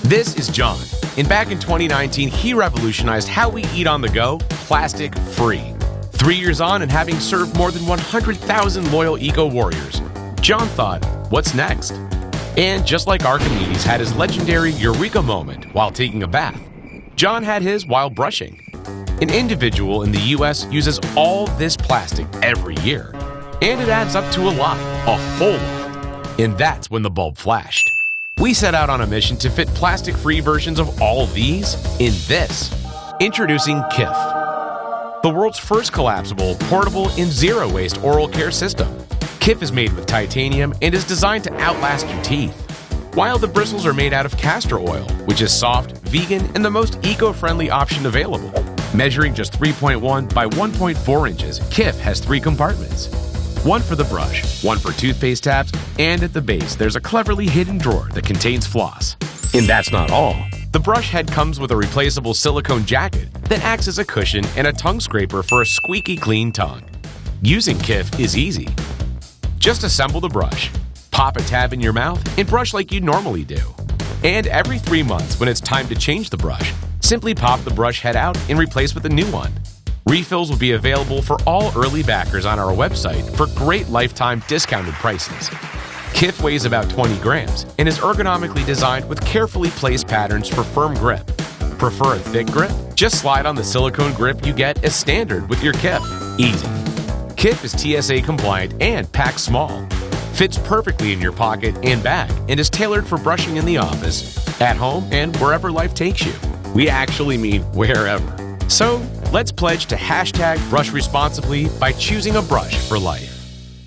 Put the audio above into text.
This is John, and back in 2019, he revolutionized how we eat on the go, plastic-free. 3 years on and having served more than 100,000 loyal eco-warriors, John thought, what's next? And just like Archimedes had his legendary Eureka moment while taking a bath, John had his while brushing. An individual in the US uses all this plastic every year, and it adds up to a lot, a whole lot. And that's when the bulb flashed. We set out on a mission to fit plastic-free versions of all these in this. Introducing KIF, the world's first collapsible, portable, and zero-waste oral care system. KIF is made with titanium and is designed to outlast your teeth. While the bristles are made out of castor oil, which is soft, vegan, and the most eco-friendly option available. Measuring just 3.1 by 1.4 inches, KIF has 3 compartments. One for the brush, one for toothpaste tabs, and at the base there's a cleverly hidden drawer that contains floss. And that's not all. The brush head comes with a replaceable silicone jacket that acts as a cushion and a tongue scraper for a squeaky clean tongue. Using KIF is easy. Just assemble the brush, pop a tab in your mouth, and brush like you normally do. And every 3 months when it's time to change the brush, simply pop the brush head out and replace with a new one. Refills will be available for all early backers on our website for great lifetime discounted prices. KIF weighs about 20 grams and is ergonomically designed with carefully placed patterns for firm grip. Prefer a thick grip? Just slide on the silicone grip you get as standard with your KIF. Easy. KIF is TSA compliant and packed small. Fits perfectly in your pocket and bag and is tailored for brushing in the office, at home, and wherever life takes you. We actually mean wherever. So let's pledge to #BrushResponsibly by choosing a brush for life.